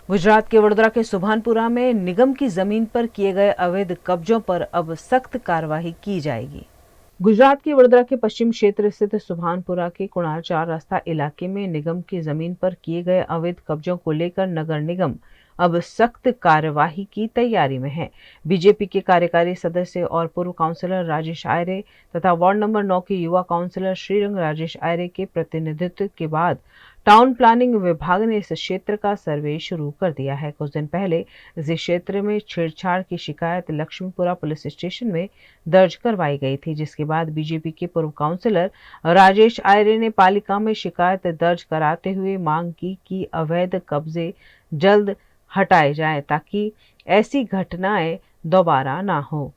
गुजरात के वडोदरा के सुभानपुरा में निगम की जमीन पर किए गए अवैध कब्जों पर अब सख्त कार्रवाई की जाएगी। गुजरात के वडोदरा के पश्चिम क्षेत्र स्थित सुभानपुरा के कुणाल 4 रास्ता इलाके में निगम की जमीन पर किए गए अवैध कब्जों को लेकर नगर निगम अब सख्त कार्यवाही की तैयारी में है। बीजेपी के कार्यकारी सदस्य और पूर्व काउंसलर राजेश आयरे तथा वार्ड नंबर 9 के युवा काउंसलर श्रीरंग राजेश आयरे के प्रतिनिधित्व के बाद टाउन प्लानिंग विभाग ने इस क्षेत्र का सर्वे शुरू कर दिया है। कुछ दिन पहले इस क्षेत्र में छेड़छाड़ की शिकायत लक्ष्मीपुरा पुलिस स्टेशन में दर्ज करवाई गई थी, जिसके बाद बीजेपी के पूर्व काउंसलर राजेश आयरे ने पालिका में शिकायत दर्ज कराते हुए मांग की कि अवैध कब्जे जल्द हटाए जाएं ताकि ऐसी घटनाएं दोबारा ना हो।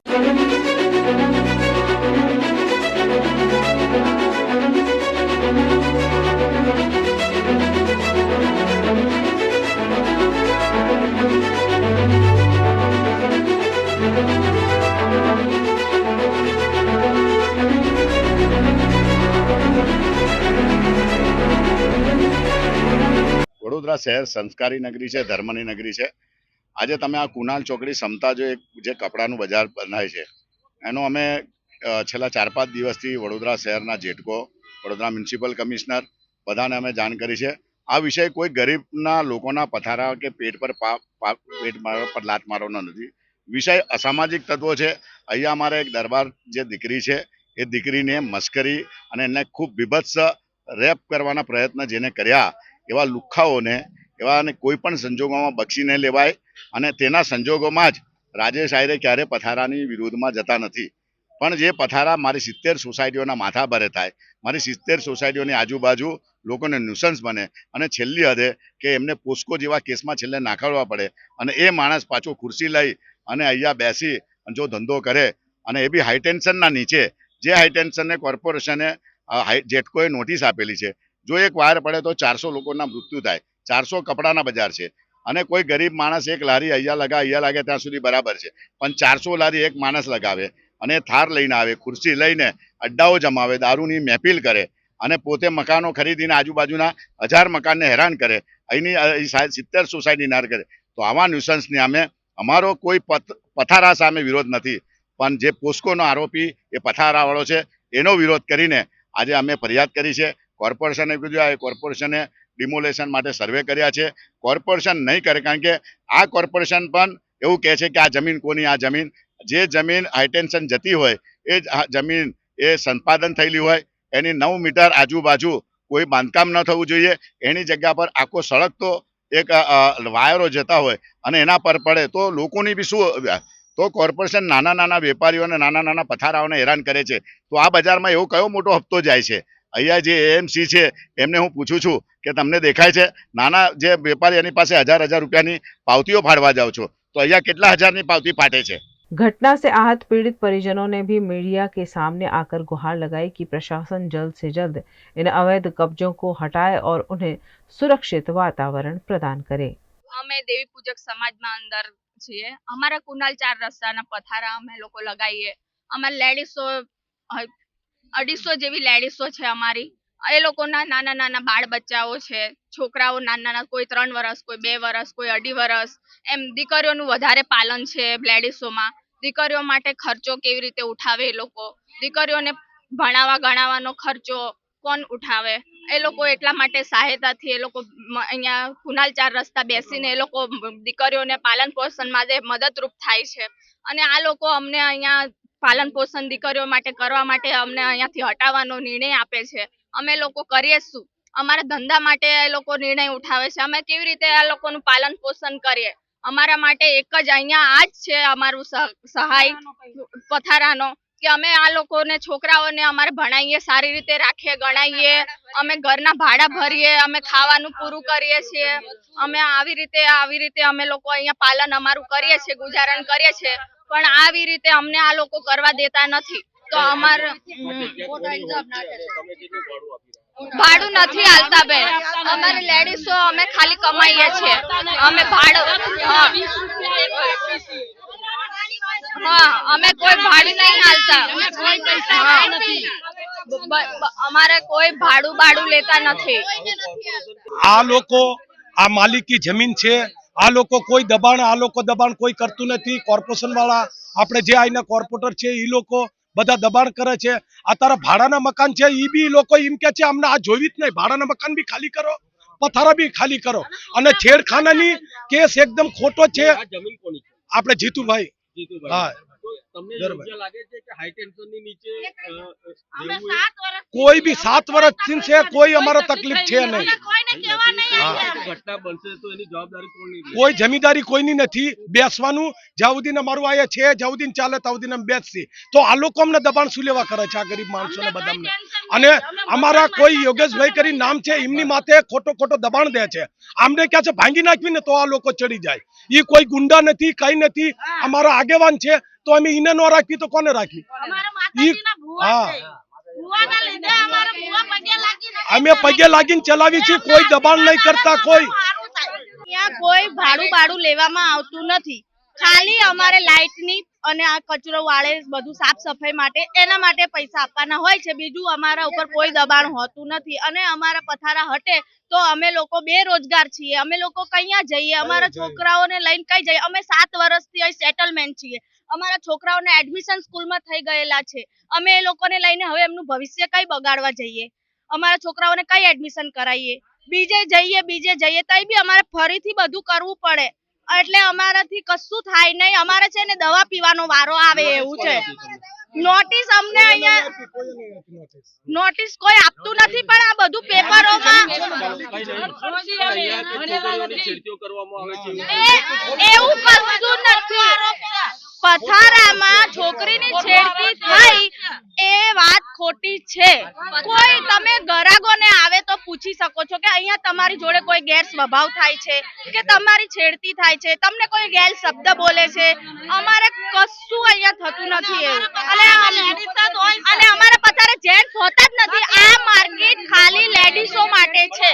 વડોદરા શહેર સંસ્કારી નગરી છે, ધર્મની નગરી છે। આજે તમે આ કુનાલ ચોકડી સમતા જે કપડાનું બજાર બનાવે છે એનો અમે છેલ્લા 4-5 દિવસથી વડોદરા શહેરના જેટકો, વડોદરા મ્યુનિસિપલ કમિશનર બધાને અમે જાણ કરી છે। આ વિષય કોઈ ગરીબના લોકોના પથારા કે પેટ પર લાત મારવાનો નથી। વિષય અસામાજિક તત્વો છે। અહીંયા અમારે એક દરબાર જે દીકરી છે એ દીકરીને મસ્કરી અને એને ખૂબ બીભત્સ રેપ કરવાના પ્રયત્ન જેને કર્યા એવા લુખ્ખાઓને એવાને કોઈ પણ સંજોગોમાં બક્ષી નહીં લેવાય અને તેના સંજોગોમાં જ રાજેશ આયરે ક્યારે પથારાની વિરોધમાં જતા નથી। પણ જે પથારા મારી 70 સોસાયટીઓના માથા ભરે થાય, મારી 70 સોસાયટીઓની આજુબાજુ લોકોને ન્યુસન્સ બને અને છેલ્લી હદે કે એમને પોસ્કો જેવા કેસમાં છેલ્લે નાખડવા પડે અને એ માણસ પાછો ખુરશી લઈ અને અહીંયા બેસી જો ધંધો કરે અને એ બી હાઈ ટેન્શનના નીચે, જે હાઈ ટેન્શનને કોર્પોરેશને જેટકોએ નોટિસ આપેલી છે। જો એક વાયર પડે તો 400 લોકોના મૃત્યુ થાય। 400 કપડાના બજાર છે અને કોઈ ગરીબ માણસ એક લારી અહીંયા લાગે ત્યાં સુધી બરાબર છે, પણ 400 લારી એક માણસ લગાવે અને થાર લઈને આવે, ખુરશી લઈને અડ્ડાઓ જમાવે, દારૂની મહેફિલ કરે અને પોતે મકાનો ખરીદીને આજુબાજુના 1000 મકાનને હેરાન કરે, અહીંની 70 સોસાયટી નાર કરે। તો આવા ન્યુસન્સને અમે અમારો કોઈ પથારા સામે વિરોધ નથી, પણ જે પોસ્કોનો આરોપી એ પથારાવાળો છે એનો વિરોધ કરીને આજે અમે ફરિયાદ કરી છે। કોર્પોરેશને કીધું આ કોર્પોરેશને ડિમોલેશન માટે સર્વે કર્યા છે। કોર્પોરેશન નહીં કરે કારણ કે આ કોર્પોરેશન પણ એવું કહે છે કે આ જમીન કોની, આ જમીન જે જમીન હાઈટેન્શન જતી હોય એ જમીન એ સંપાદન થયેલી હોય એની 9 મીટર આજુબાજુ કોઈ બાંધકામ ન થવું જોઈએ, એની જગ્યા પર આખો સળગતો એક વાયરો જતા હોય અને એના પર પડે તો લોકોની બી શું, તો કોર્પોરેશન નાના નાના વેપારીઓને નાના નાના પથારાઓને હેરાન કરે છે। તો આ બજારમાં એવો કયો મોટો હપ્તો જાય છે? અહીંયા જે એએમસી છે એમને હું પૂછું છું કે તમને દેખાય છે નાના જે વેપારી એની પાસે 1000 રૂપિયાની પાવતીઓ ફાડવા જાઓ છો તો અહીંયા કેટલા હજારની પાવતી ફાટે છે? घटना से आहत पीड़ित परिजनों ने भी मीडिया के सामने आकर गुहार लगाई कि प्रशासन जल्द से जल्द इन अवैध कब्जों को हटाए और उन्हें सुरक्षित वातावरण प्रदान करे। અમે દેવી પૂજક સમાજમાં અંદર છીએ। અમારા કુનાલ 4 રસ્તાના પથારા અમે લોકો લગાવીએ। અમાર લેડીસો 250 જેવી લેડીસો છે અમારી। એ લોકોના નાના નાના બાળ બચ્ચાઓ છે, છોકરાઓ નાના નાના, કોઈ 3 વર્ષ, કોઈ 2 વર્ષ, કોઈ 2.5 વર્ષ, એમ દીકરીઓનું વધારે પાલન છે લેડીસોમાં। દીકરીઓ માટે ખર્ચો કેવી રીતે ઉઠાવે એ લોકો, દીકરીઓને ભણાવવા ગણાવવાનો ખર્ચો કોણ ઉઠાવે? એ લોકો એટલા માટે સહાયતાથી એ લોકો અહીંયા કુનાલ 4 રસ્તા બેસીને એ લોકો દીકરીઓને પાલન પોષણ માટે મદદરૂપ થાય છે અને આ લોકો અમને અહીંયા પાલન પોષણ દીકરીઓ માટે કરવા માટે અમને અહીંયાથી હટાવવાનો નિર્ણય આપે છે। અમે લોકો કરીએ શું? અમારા ધંધા માટે એ લોકો નિર્ણય ઉઠાવે છે। અમે કેવી રીતે આ લોકોનું પાલન પોષણ કરીએ? અમારા માટે એક જ અહીંયા આ જ છે અમારું સહાય પથારાનો કે અમે આ લોકોને છોકરાઓને અમારે ભણાવીએ, સારી રીતે રાખીએ, ગણાવીએ, અમે ઘરના ભાડા ભરીએ, અમે ખાવાનું પૂરું કરીએ છીએ। અમે આવી રીતે અમે લોકો અહીંયા પાલન અમારું કરીએ છીએ, ગુજારણ કરીએ છીએ, પણ આવી રીતે અમને આ લોકો કરવા દેતા નથી। તો અમારે ભાડું નથી આલતા બેન, અમારે લેડીસો અમે ખાલી કમાઈએ છીએ, અમે ભાડું અમે કોઈ ભાડું નહીં આલતા, અમારે કોઈ ભાડું લેતા નથી। આ લોકો આ માલિકી જમીન છે, આ લોકો કોઈ દબાણ કોઈ કરતું નથી. કોર્પોરેશન વાળા આપણે જે અહીંના કોર્પોરેટર છે એ લોકો બધા દબાણ કરે છે. અત્યારે ભાડાના મકાન છે એ બી લોકો એમ કે છે અમને આ જોવી જ નહીં, ભાડાના મકાન બી ખાલી કરો, પથારા બી ખાલી કરો. અને છેડખાનાની કેસ એકદમ ખોટો છે. આપણે જીતુભાઈ હા કોઈ બી 7 વર્ષથી છે, કોઈ અમારા તકલીફ છે નહીં. કોઈ જમીનદારી કોઈની નથી. બેસવાનું જ્યાં સુધી અમારું આયા છે જ્યાં સુધી ચાલે ત્યાં સુધી અમે બેસી. તો આ લોકો અમને દબાણ શું લેવા કરે છે આ ગરીબ માણસોને બધાને? અને અમારા કોઈ યોગેશભાઈ કરી નામ છે એમની માથે ખોટો દબાણ દે છે. આમને ક્યાં છે ભાંગી નાખવી ને તો આ લોકો ચડી જાય. એ કોઈ ગુંડા નથી, કઈ નથી, અમારા આગેવાન છે. તો અમે એને ન રાખવી તો કોને રાખવી? અમે પગે લાગીને ચલાવી છે, કોઈ દબાણ નહીં કરતા. કોઈ ભાડું લેવામાં આવતું નથી. ખાલી અમારે લાઇટની અને આ કચરો વાળે બધું સાફ સફાઈ માટે એના માટે પૈસા આપવાના હોય છે. બીજું અમારા ઉપર કોઈ દબાણ હોતું નથી. અને અમારા પથારા હટે તો અમે લોકો બેરોજગાર છીએ. અમે લોકો કયા જઈએ? અમારા છોકરાઓને લઈને કઈ જઈએ? અમે 7 વર્ષથી અહીં સેટલમેન્ટ છીએ. અમારા છોકરાઓને એડમિશન સ્કૂલમાં થઈ ગયેલા છે. અમે એ લોકોને લઈને હવે એમનું ભવિષ્ય કઈ બગાડવા જઈએ? અમારા છોકરાઓને કઈ એડમિશન કરાવીએ? બીજે જઈએ તઈ બી અમારે ફરીથી બધું કરવું પડે. એટલે અમારાથી કશું થાય નહીં. અમારે છે ને દવા પીવાનો વારો આવે એવું છે. નોટિસ અમને અહીંયા નોટિસ કોઈ આપતું નથી. પણ આ બધું પેપરોમાં એવું કશું નથી. પથારામાં છોકરીની છેડતી થઈ એ વાત ખોટી છે. કોઈ તમે ગરાગોને આવે તો પૂછી શકો છો કે અહીંયા તમારી જોડે કોઈ ગેર સ્વભાવ થાય છે કે તમારી છેડતી થાય છે, તમને કોઈ ગેર શબ્દ બોલે છે? અમારે કશું અહીંયા થતું નથી એવું. અને અમારા પથારે જેન્ટ્સ હોતા જ નથી. આ માર્કેટ ખાલી લેડીઝો માટે છે.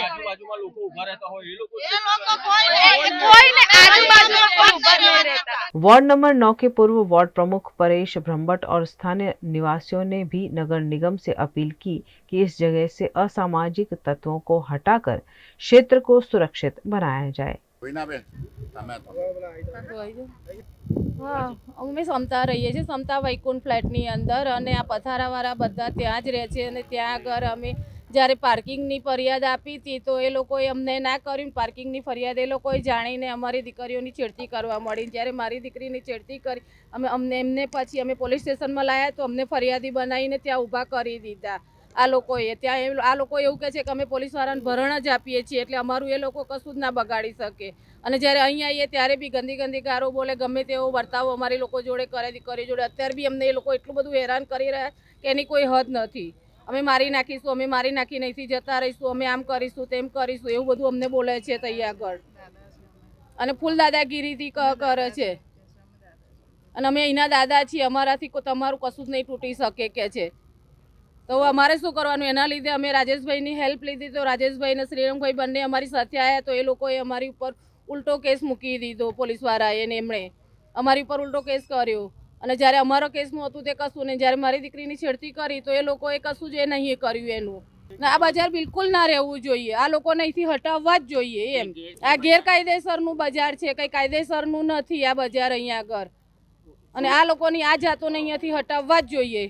वार्ड नंबर 9 के पूर्व वार्ड प्रमुख परेश ब्रह्मभट्ट और स्थानीय निवासियों ने भी नगर निगम से अपील की कि इस जगह से असामाजिक तत्वों को हटाकर क्षेत्र को सुरक्षित बनाया जाए। હા, અમે સમતા રહીએ છીએ, સમતા વૈકુંઠ ફ્લેટની અંદર. અને આ પથારાવાળા બધા ત્યાં જ રહે છે. અને ત્યાં આગળ અમે જ્યારે પાર્કિંગની ફરિયાદ આપી હતી તો એ લોકોએ અમને ના કર્યું. પાર્કિંગની ફરિયાદ એ લોકોએ જાણીને અમારી દીકરીઓની છેડતી કરવા મળી. જ્યારે મારી દીકરીની છેડતી કરી એમને પછી અમે પોલીસ સ્ટેશનમાં લાવ્યા તો અમને ફરિયાદી બનાવીને ત્યાં ઊભા કરી દીધા આ લોકોએ. ત્યાં આ લોકો એવું કહે છે કે અમે પોલીસવાળાને ભરણ જ આપીએ છીએ એટલે અમારું એ લોકો કશું જ ના બગાડી શકે. અને જ્યારે અહીં આવીએ ત્યારે બી ગંદી ગારો બોલે, ગમે તેવો વર્તાવ અમારી લોકો જોડે કરે, દીકરી જોડે. અત્યારે બી અમને એ લોકો એટલું બધું હેરાન કરી રહ્યા કે એની કોઈ હદ નથી. અમે મારી નાખીશું, અમે મારી નાખી નહીંથી જતા રહીશું, અમે આમ કરીશું તેમ કરીશું એવું બધું અમને બોલે છે ત્યાં આગળ. અને ફૂલ દાદાગીરીથી કરે છે. અને અમે અહીંના દાદા છીએ, અમારાથી તમારું કશું જ નહીં તૂટી શકે કે છે. તો અમારે શું કરવાનું? એના લીધે અમે રાજેશભાઈની હેલ્પ લીધી. તો રાજેશભાઈ અને શ્રીરંગભાઈ બંને અમારી સાથે આવ્યા તો એ લોકોએ અમારી ઉપર ઉલટો કેસ મૂકી દીધો. પોલીસવાળાએ ને એમણે અમારી ઉપર ઉલટો કેસ કર્યો. અને જ્યારે અમારો કેસનું હતું તે કશું નહીં. જ્યારે મારી દીકરીની છેડતી કરી તો એ લોકોએ કશું જ એ નહીં કર્યું એનું. આ બજાર બિલકુલ ના રહેવું જોઈએ. આ લોકોને અહીંથી હટાવવા જ જોઈએ એમ. આ ગેરકાયદેસરનું બજાર છે, કંઈ કાયદેસરનું નથી આ બજાર અહીંયા આગળ. અને આ લોકોની આ જાતોને અહીંયાથી હટાવવા જ જોઈએ.